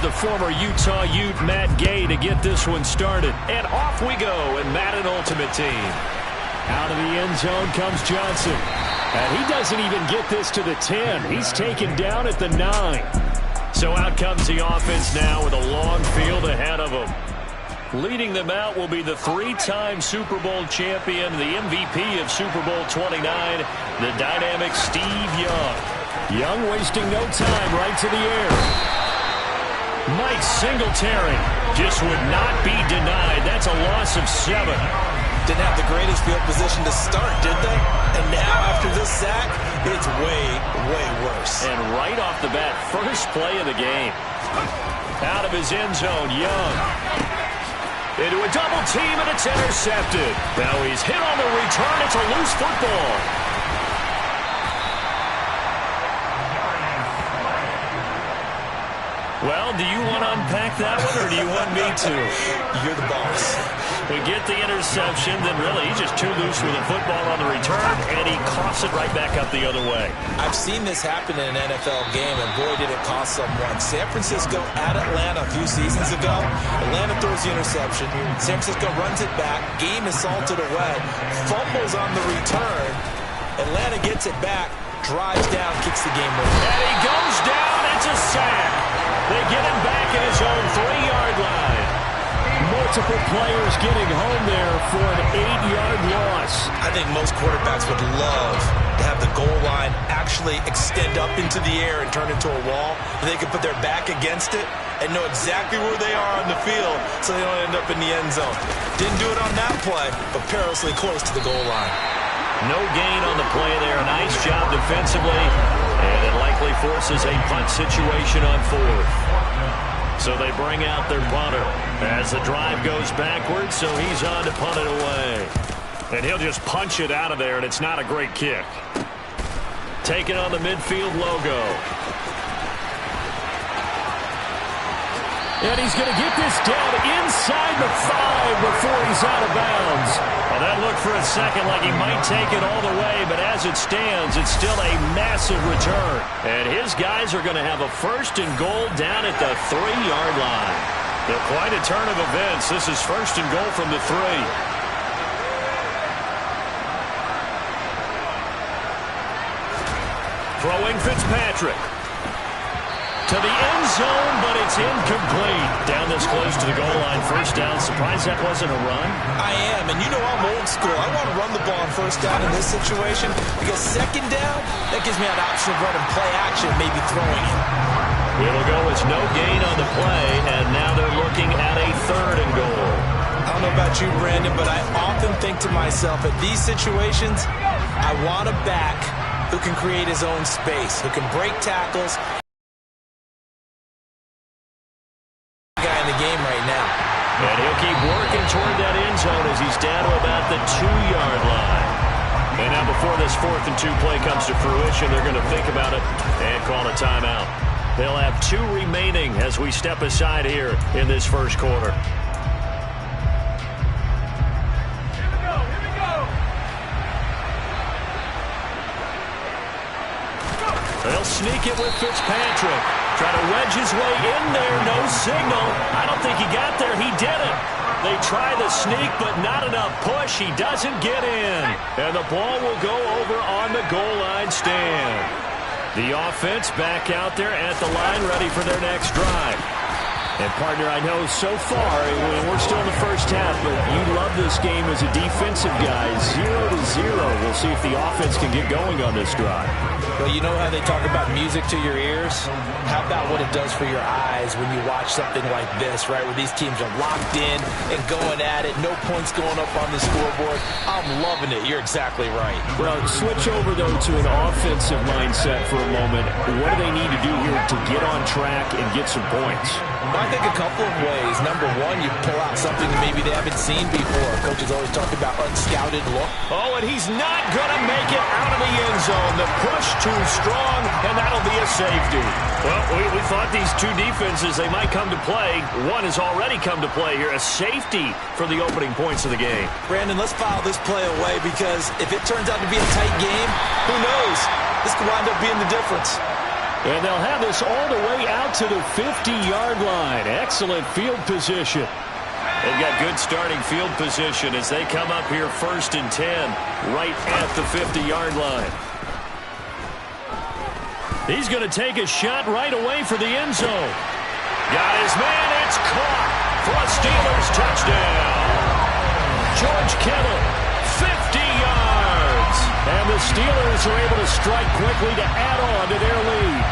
the former Utah Ute Matt Gay to get this one started. And off we go in Madden Ultimate Team. Out of the end zone comes Johnson. And he doesn't even get this to the 10. He's taken down at the 9. So out comes the offense now with a long field ahead of them. Leading them out will be the three-time Super Bowl champion, the MVP of Super Bowl 29, the dynamic Steve Young. Young wasting no time, right to the air. Mike Singletary just would not be denied. That's a loss of 7. Didn't have the greatest field position to start, did they? And now, after this sack, it's way, way worse. And right off the bat, first play of the game. Out of his end zone, Young. Into a double team, and it's intercepted. Now he's hit on the return. It's a loose football. Well, do you want to unpack that one, or do you want me to? You're the boss. We get the interception, then really he's just too loose with a football on the return, and he coughs it right back up the other way. I've seen this happen in an NFL game, and boy, did it cost someone. San Francisco at Atlanta a few seasons ago. Atlanta throws the interception. San Francisco runs it back. Game is salted away. Fumbles on the return. Atlanta gets it back, drives down, kicks the game away. And he goes down. It's a sack. They get him back at his own 3-yard line. Multiple players getting home there for an 8-yard loss. I think most quarterbacks would love to have the goal line actually extend up into the air and turn into a wall. They can put their back against it and know exactly where they are on the field so they don't end up in the end zone. Didn't do it on that play, but perilously close to the goal line. No gain on the play there. Nice job defensively. And it likely forces a punt situation on 4th. So they bring out their punter as the drive goes backwards, so he's on to punt it away. And he'll just punch it out of there, and it's not a great kick. Taking on the midfield logo. And he's going to get this down inside the 5 before he's out of bounds. Well, that looked for a second like he might take it all the way, but as it stands, it's still a massive return. And his guys are going to have a 1st and goal down at the 3-yard line. They're quite a turn of events. This is 1st and goal from the 3. Throwing Fitzpatrick. To the end zone, but it's incomplete. Down this close to the goal line. 1st down. Surprised that wasn't a run? I am, and you know I'm old school. I want to run the ball on 1st down in this situation because 2nd down, that gives me an option of running play action, maybe throwing it. It'll go as no gain on the play, and now they're looking at a 3rd and goal. I don't know about you, Brandon, but I often think to myself, at these situations, I want a back who can create his own space, who can break tackles. Game right now. And he'll keep working toward that end zone as he's down to about the 2-yard line. And now before this 4th and 2 play comes to fruition, they're going to think about it and call a timeout. They'll have 2 remaining as we step aside here in this 1st quarter. Here we go. They'll sneak it with Fitzpatrick. Try to wedge his way in there. No signal. I don't think he got there. He didn't. They try the sneak, but not enough push. He doesn't get in. And the ball will go over on the goal line stand. The offense back out there at the line, ready for their next drive. And, partner, I know so far, we're still in the 1st half, but you love this game as a defensive guy. 0-0. We'll see if the offense can get going on this drive. Well, you know how they talk about music to your ears? How about what it does for your eyes when you watch something like this, right, where these teams are locked in and going at it, no points going up on the scoreboard? I'm loving it. You're exactly right. Well, switch over, though, to an offensive mindset for a moment. What do they need to do here to get on track and get some points? Well, I think a couple of ways. Number one, you pull out something that maybe they haven't seen before. Coaches always talk about unscouted look. Oh, and he's not going to make it out of the end zone. The push too strong, and that'll be a safety. Well, we thought these 2 defenses, they might come to play. One has already come to play here, a safety for the opening points of the game. Brandon, let's file this play away because if it turns out to be a tight game, who knows? This could wind up being the difference. And they'll have this all the way out to the 50-yard line. Excellent field position. They've got good starting field position as they come up here 1st and 10 right at the 50-yard line. He's going to take a shot right away for the end zone. Got his man. It's caught for a Steelers touchdown. George Kittle, 50 yards. And the Steelers are able to strike quickly to add on to their lead.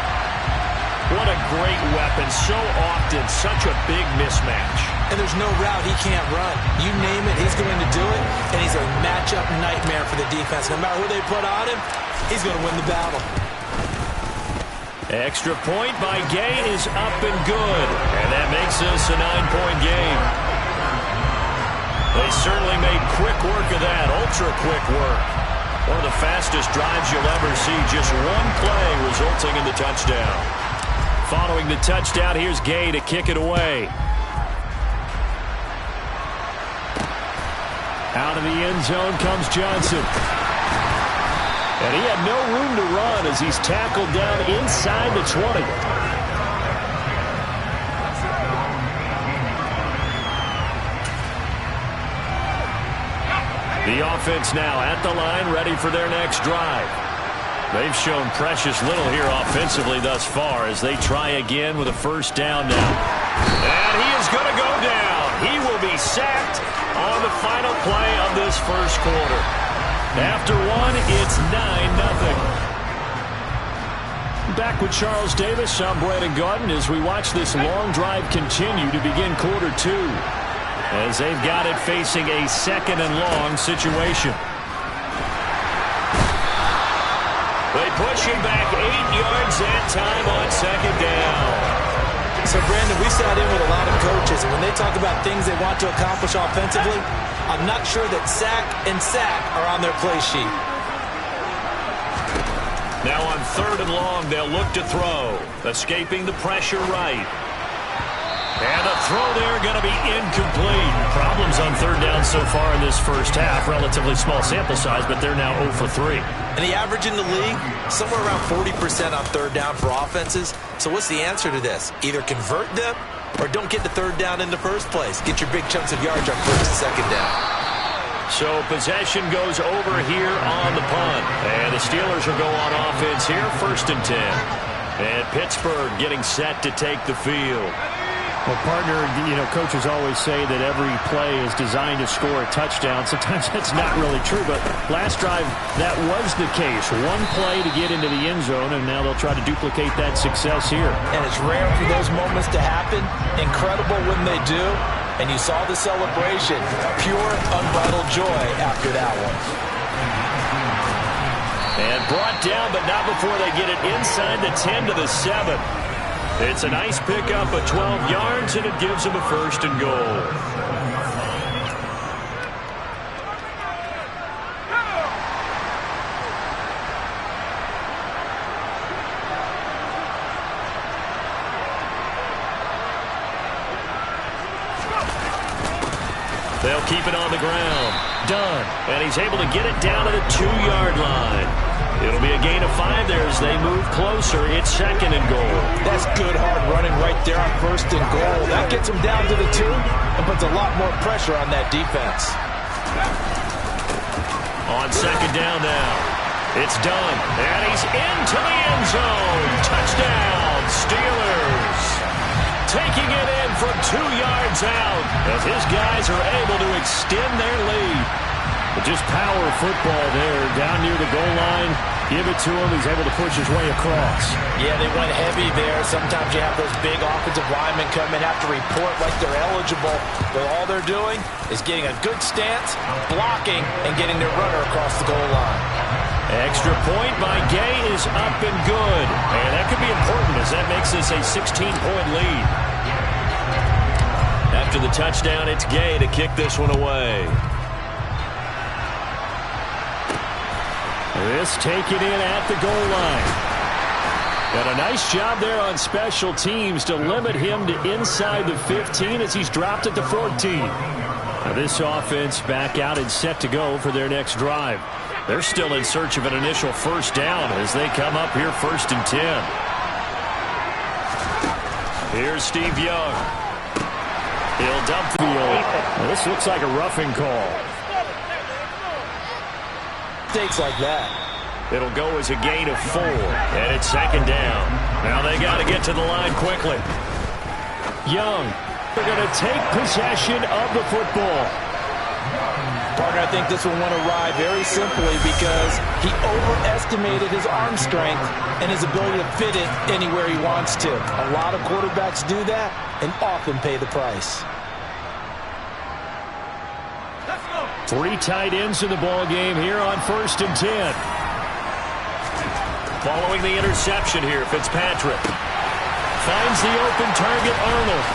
What a great weapon. So often, such a big mismatch. And there's no route he can't run. You name it, he's going to do it. And he's a matchup nightmare for the defense. No matter who they put on him, he's going to win the battle. Extra point by Gay is up and good. And that makes this a 9-point game. They certainly made quick work of that. Ultra quick work. One of the fastest drives you'll ever see. Just one play resulting in the touchdown. Following the touchdown, here's Gay to kick it away. Out of the end zone comes Johnson. And he had no room to run as he's tackled down inside the 20. The offense now at the line, ready for their next drive. They've shown precious little here offensively thus far as they try again with a first down now. And he is going to go down. He will be sacked on the final play of this first quarter. After one, it's 9-0. Back with Charles Davis, I'm Brandon Gaudin as we watch this long drive continue to begin quarter 2. As they've got it facing a 2nd and long situation. They push him back 8 yards that time on 2nd down. So, Brandon, we sat in with a lot of coaches, and when they talk about things they want to accomplish offensively, I'm not sure that sack and sack are on their play sheet. Now on 3rd and long, they'll look to throw. Escaping the pressure right. And the throw there going to be incomplete. Problems on 3rd down so far in this first half. Relatively small sample size, but they're now 0 for 3. And the average in the league, somewhere around 40% on 3rd down for offenses. So what's the answer to this? Either convert them or don't get the 3rd down in the first place. Get your big chunks of yards on 1st and 2nd down. So possession goes over here on the punt. And the Steelers will go on offense here, 1st and 10. And Pittsburgh getting set to take the field. Well, partner, coaches always say that every play is designed to score a touchdown. Sometimes that's not really true, but last drive, that was the case. One play to get into the end zone, and now they'll try to duplicate that success here. And it's rare for those moments to happen. Incredible when they do. And you saw the celebration. Pure, unbridled joy after that one. And brought down, but not before they get it inside the 10 to the 7. It's a nice pickup of 12 yards, and it gives them a 1st and goal. They'll keep it on the ground. Dunn. And he's able to get it down to the 2-yard line. It'll be a gain of 5 there as they move closer. It's 2nd and goal. That's good hard running right there on 1st and goal. That gets them down to the 2 and puts a lot more pressure on that defense. On 2nd down now. It's Dunn. And he's into the end zone. Touchdown, Steelers. Taking it in from 2 yards out as his guys are able to extend their lead. But just power football there down near the goal line. Give it to him. He's able to push his way across. Yeah, they went heavy there. Sometimes you have those big offensive linemen come in, have to report like they're eligible. But all they're doing is getting a good stance, blocking, and getting their runner across the goal line. Extra point by Gay is up and good. And that could be important as that makes this a 16-point lead. After the touchdown, it's Gay to kick this one away. This taken in at the goal line. And a nice job there on special teams to limit him to inside the 15 as he's dropped at the 14. Now this offense back out and set to go for their next drive. They're still in search of an initial first down as they come up here 1st and 10. Here's Steve Young. He'll dump the field. Well, this looks like a roughing call. Mistakes like that. It'll go as a gain of 4, and it's second down. Now they got to get to the line quickly. Young, they're going to take possession of the football. Partner, I think this one went awry very simply because he overestimated his arm strength and his ability to fit it anywhere he wants to. A lot of quarterbacks do that and often pay the price. 3 tight ends in the ball game here on 1st and 10. Following the interception here, Fitzpatrick finds the open target, Arnold.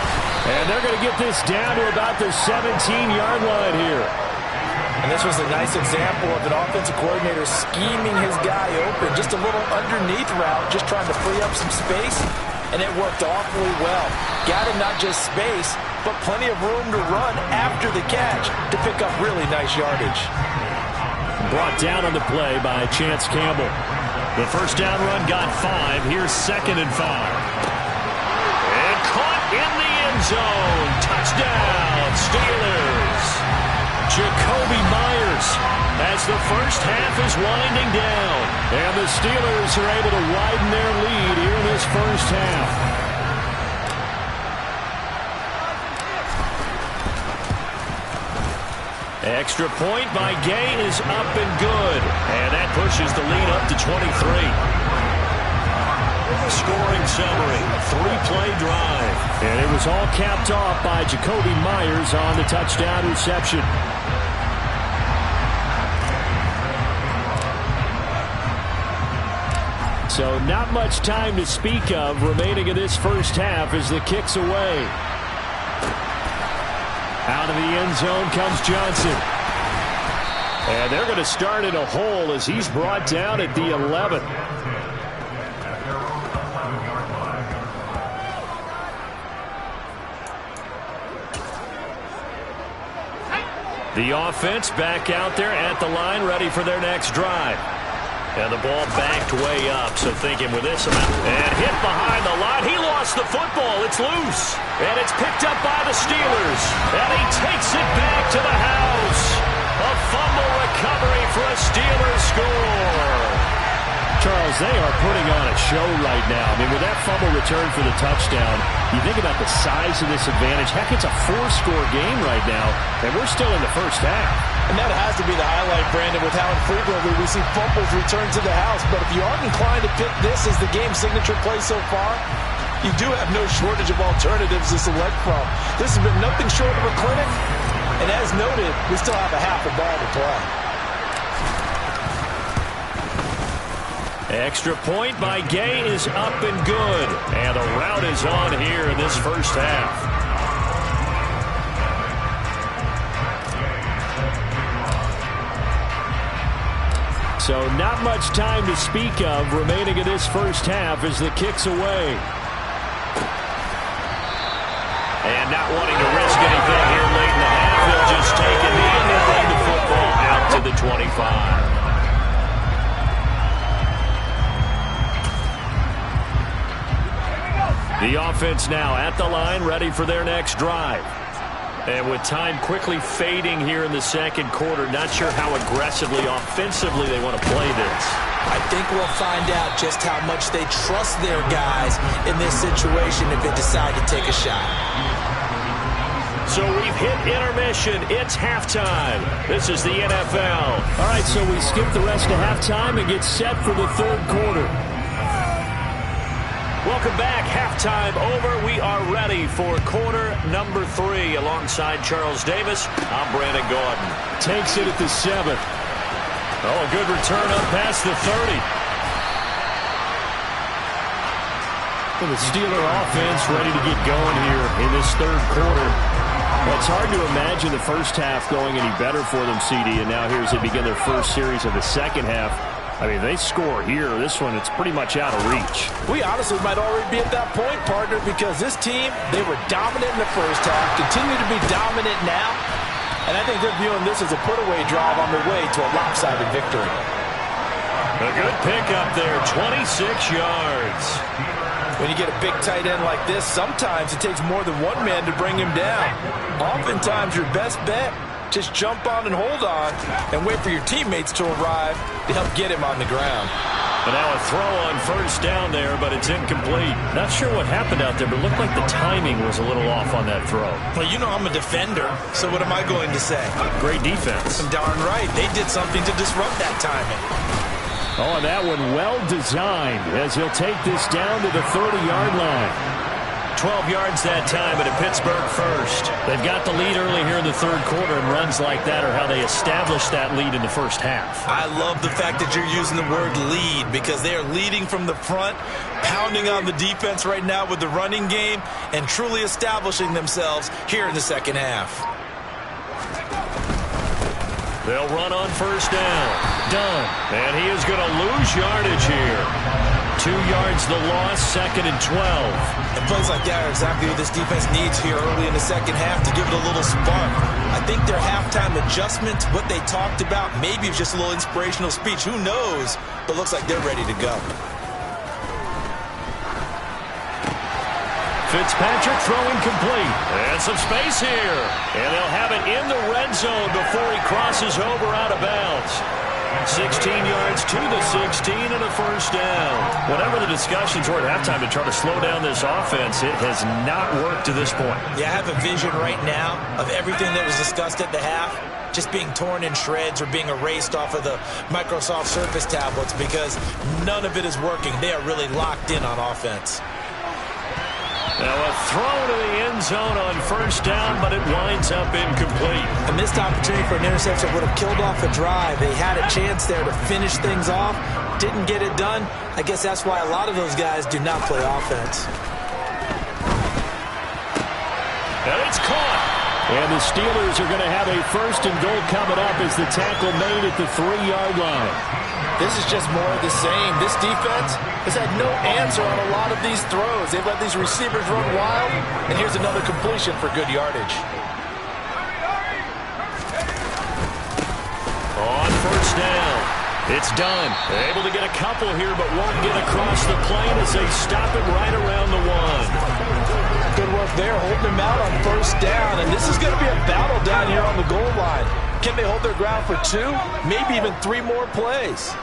And they're going to get this down to about the 17-yard line here. And this was a nice example of an offensive coordinator scheming his guy open. Just a little underneath route, just trying to free up some space. And it worked awfully well. Got him not just space, but plenty of room to run after the catch to pick up really nice yardage. Brought down on the play by Chance Campbell. The first down run got 5. Here's 2nd and 5. And caught in the end zone. Touchdown, Steelers. Jakobi Meyers as the first half is winding down. And the Steelers are able to widen their lead here in this first half. Extra point by Gay is up and good. And that pushes the lead up to 23. Scoring summary, 3-play drive. And it was all capped off by Jakobi Meyers on the touchdown reception. So not much time to speak of remaining in this first half as the kick's away. Out of the end zone comes Johnson. And they're going to start in a hole as he's brought down at the 11. The offense back out there at the line, ready for their next drive. And the ball backed way up, so thinking with this amount. And hit behind the line. He lost the football. It's loose. And it's picked up by the Steelers. And he takes it back to the house. A fumble recovery for a Steelers score. Charles, they are putting on a show right now. I mean, with that fumble return for the touchdown, you think about the size of this advantage. Heck, it's a 4-score game right now, and we're still in the first half. And that has to be the highlight, Brandon, with how infrequently we see fumbles return to the house. But if you aren't inclined to pick this as the game's signature play so far, you do have no shortage of alternatives to select from. This has been nothing short of a clinic. And as noted, we still have a half a ball to play. Extra point by Gay is up and good. And the route is on here in this first half. So not much time to speak of remaining in this first half as the kick's away. And not wanting to risk anything here late in the half, they'll just take it in and bring the football out to the 25. The offense now at the line, ready for their next drive. And with time quickly fading here in the second quarter, not sure how aggressively, offensively they want to play this. I think we'll find out just how much they trust their guys in this situation if they decide to take a shot. So we've hit intermission. It's halftime. This is the NFL. All right, so we skip the rest of halftime and get set for the third quarter. Welcome back. Halftime over. We are ready for quarter number 3. Alongside Charles Davis, I'm Brandon Gaudin. Takes it at the 7. Oh, a good return up past the 30. For the Steeler offense ready to get going here in this third quarter. Well, it's hard to imagine the first half going any better for them, CD, and now here as they begin their first series of the second half. I mean, they score here. This one, it's pretty much out of reach. We honestly might already be at that point, partner, because this team, they were dominant in the first half, continue to be dominant now, and I think they're viewing this as a put-away drive on the way to a lopsided victory. A good pickup there, 26 yards. When you get a big tight end like this, sometimes it takes more than one man to bring him down. Oftentimes, your best bet, just jump on and hold on and wait for your teammates to arrive to help get him on the ground. And now a throw on first down there, but it's incomplete. Not sure what happened out there, but it looked like the timing was a little off on that throw. Well, you know I'm a defender, so what am I going to say? Great defense. Darn right. They did something to disrupt that timing. Oh, and that one well designed as he'll take this down to the 30-yard line. 12 yards that time, and a Pittsburgh first. They've got the lead early here in the third quarter, and runs like that are how they established that lead in the first half. I love the fact that you're using the word lead because they are leading from the front, pounding on the defense right now with the running game, and truly establishing themselves here in the second half. They'll run on first down. Done. And he is going to lose yardage here. 2 yards the loss, 2nd and 12. And plays like that are exactly what this defense needs here early in the second half to give it a little spark. I think their halftime adjustment, what they talked about, maybe it's just a little inspirational speech. Who knows? But looks like they're ready to go. Fitzpatrick throwing complete. And some space here. And they'll have it in the red zone before he crosses over out of bounds. 16 yards to the 16 and a first down. Whatever the discussions were at halftime to try to slow down this offense, it has not worked to this point. Yeah, I have a vision right now of everything that was discussed at the half just being torn in shreds or being erased off of the Microsoft Surface tablets because none of it is working. They are really locked in on offense. Now a throw to the end zone on first down, but it winds up incomplete. A missed opportunity for an interception would have killed off a drive. They had a chance there to finish things off. Didn't get it done. I guess that's why a lot of those guys do not play offense. And it's caught. And the Steelers are going to have a first and goal coming up as the tackle made at the 3-yard line. This is just more of the same. This defense has had no answer on a lot of these throws. They've let these receivers run wild, and here's another completion for good yardage. On first down, it's done. Able to get a couple here, but won't get across the plane as they stop it right around the 1. Good work there, holding them out on first down, and this is going to be a battle down here on the goal line. Can they hold their ground for 2, maybe even 3 more plays?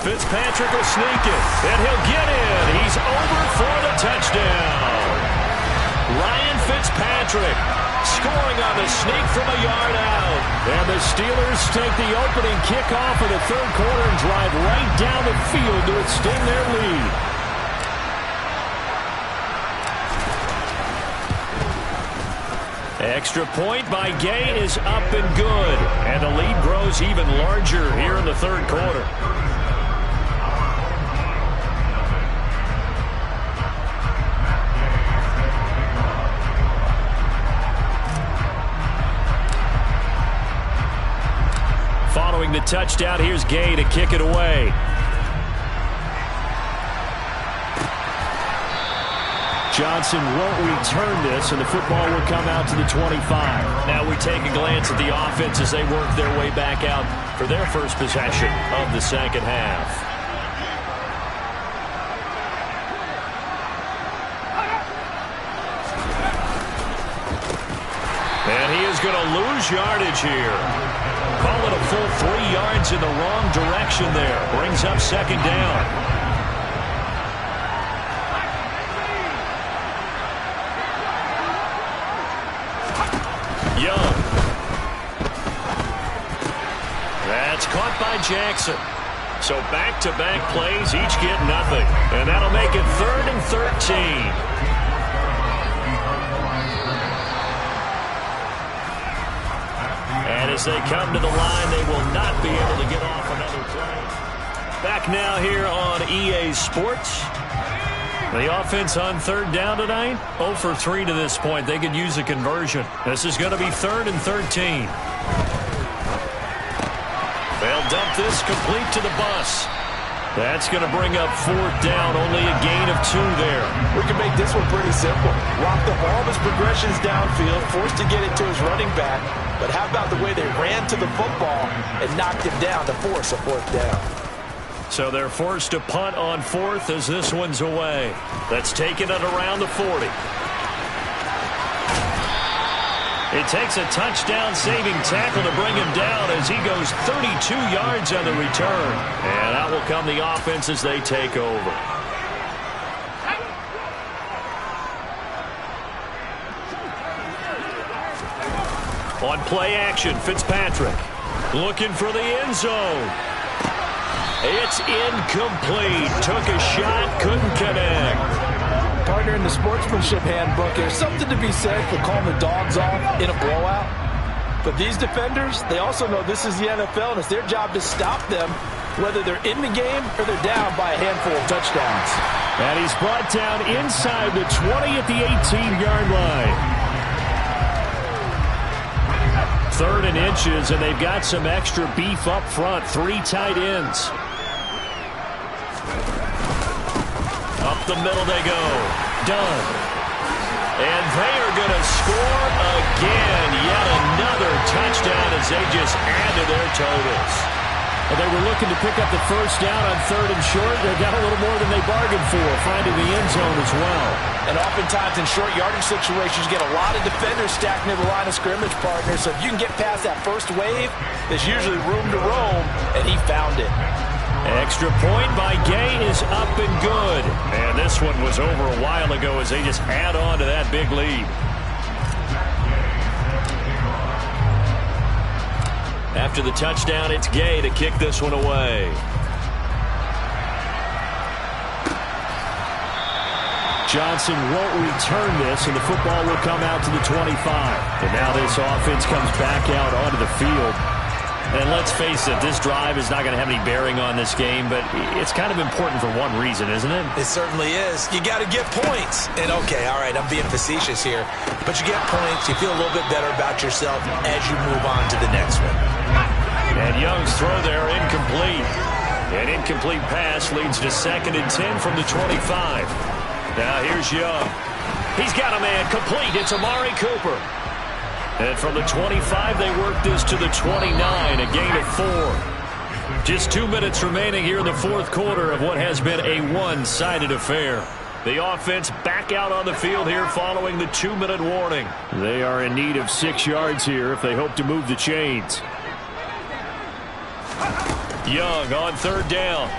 Fitzpatrick will sneak it, and he'll get in. He's over for the touchdown. Ryan Fitzpatrick scoring on the sneak from a yard out. And the Steelers take the opening kickoff of the third quarter and drive right down the field to extend their lead. Extra point by Gay is up and good. And the lead grows even larger here in the third quarter. Following the touchdown, here's Gay to kick it away. Johnson won't return this, and the football will come out to the 25. Now we take a glance at the offense as they work their way back out for their first possession of the second half. And he is going to lose yardage here. Call it a full 3 yards in the wrong direction there. Brings up second down. Young. That's caught by Jackson. So back-to-back plays, each get nothing. And that'll make it 3rd and 13. And as they come to the line, they will not be able to get off another play. Back now here on EA Sports. The offense on third down tonight, 0 for 3 to this point. They could use a conversion. This is going to be 3rd and 13. They'll dump this complete to the bus. That's going to bring up 4th down, only a gain of 2 there. We can make this one pretty simple. Locked up all of his progressions downfield, forced to get it to his running back. But how about the way they ran to the football and knocked him down to force a 4th down? So they're forced to punt on 4th as this one's away. That's taken it around the 40. It takes a touchdown-saving tackle to bring him down as he goes 32 yards on the return. And out will come the offense as they take over. On play action, Fitzpatrick looking for the end zone. It's incomplete. Took a shot, couldn't connect. Partner, in the sportsmanship handbook, there's something to be said for calling the dogs off in a blowout. But these defenders, they also know this is the NFL, and it's their job to stop them, whether they're in the game or they're down by a handful of touchdowns. And he's brought down inside the 20 at the 18-yard line. 3rd and inches, and they've got some extra beef up front. 3 tight ends. Up the middle they go. Done. And they are going to score again. Yet another touchdown as they just add to their totals. Well, they were looking to pick up the first down on 3rd and short. They got a little more than they bargained for, finding the end zone as well. And oftentimes in short yardage situations, you get a lot of defenders stacked near the line of scrimmage, partner. So if you can get past that first wave, there's usually room to roam, and he found it. Extra point by Gay is up and good. And this one was over a while ago as they just add on to that big lead. After the touchdown, it's Gay to kick this one away. Johnson won't return this, and the football will come out to the 25. And now this offense comes back out onto the field. And let's face it, this drive is not going to have any bearing on this game, but it's kind of important for one reason, isn't it? It certainly is. You got to get points. And, okay, all right, I'm being facetious here. But you get points, you feel a little bit better about yourself as you move on to the next one. And Young's throw there incomplete. An incomplete pass leads to 2nd and 10 from the 25. Now here's Young. He's got a man complete. It's Amari Cooper. And from the 25, they work this to the 29, a gain of 4. Just 2 minutes remaining here in the 4th quarter of what has been a one-sided affair. The offense back out on the field here following the 2-minute warning. They are in need of 6 yards here if they hope to move the chains. Young on 3rd down.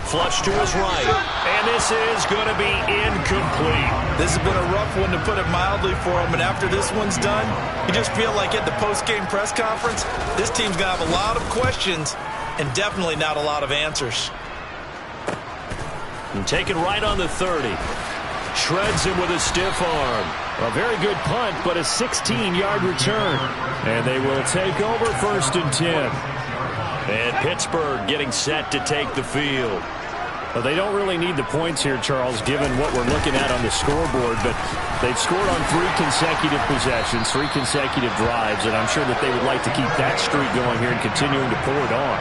Flush to his right. And this is going to be incomplete. This has been a rough one, to put it mildly, for him. And after this one's done, you just feel like at the post-game press conference, this team's going to have a lot of questions and definitely not a lot of answers. And taken right on the 30. Shreds him with a stiff arm. A very good punt, but a 16-yard return. And they will take over 1st and 10. And Pittsburgh getting set to take the field. Well, they don't really need the points here, Charles, given what we're looking at on the scoreboard, but they've scored on 3 consecutive possessions, 3 consecutive drives, and I'm sure that they would like to keep that streak going here and continuing to pour it on.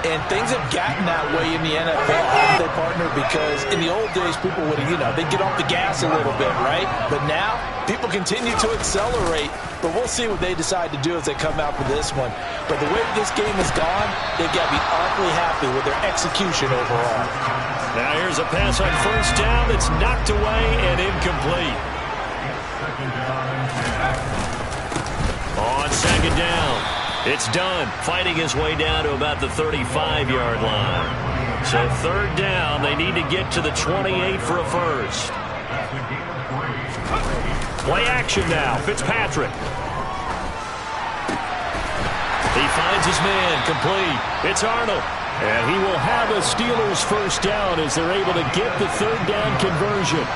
And things have gotten that way in the NFL, haven't they, partner? Because in the old days, people would, they'd get off the gas a little bit, right? But now, people continue to accelerate, but we'll see what they decide to do as they come out for this one. But the way this game has gone, they've got to be awfully happy with their execution overall. Now here's a pass on 1st down that's knocked away and incomplete. On 2nd down, it's done. Fighting his way down to about the 35-yard line. So 3rd down, they need to get to the 28 for a first. Play action now, Fitzpatrick. He finds his man, complete. It's Arnold. And he will have a Steelers first down as they're able to get the 3rd down conversion.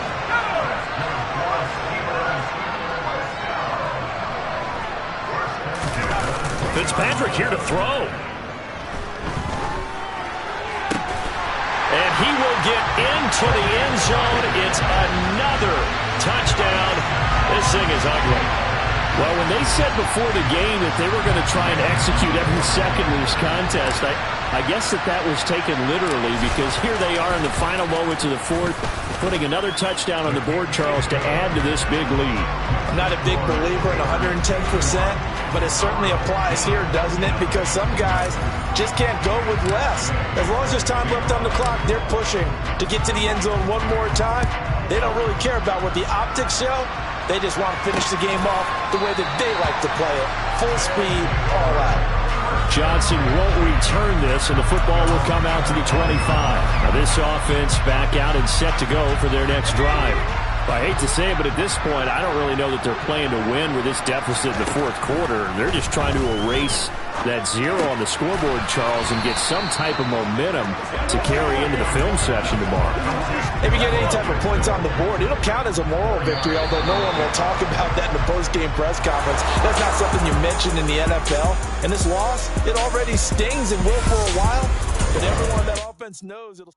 Fitzpatrick here to throw. And he will get into the end zone. It's another touchdown. This thing is ugly. Well, when they said before the game that they were going to try and execute every second of this contest, I guess that was taken literally, because here they are in the final moments of the 4th, putting another touchdown on the board, Charles, to add to this big lead. I'm not a big believer in 110%, but it certainly applies here, doesn't it? Because some guys, just can't go with less. As long as there's time left on the clock, they're pushing to get to the end zone one more time. They don't really care about what the optics show. They just want to finish the game off the way that they like to play it. Full speed, all out. Johnson won't return this, and the football will come out to the 25. Now this offense back out and set to go for their next drive. I hate to say it, but at this point, I don't really know that they're playing to win with this deficit in the fourth quarter. They're just trying to erase that zero on the scoreboard, Charles, and get some type of momentum to carry into the film session tomorrow. If you get any type of points on the board, it'll count as a moral victory, although no one will talk about that in the post-game press conference. That's not something you mentioned in the NFL. And this loss, it already stings and will for a while, but everyone on that offense knows it'll...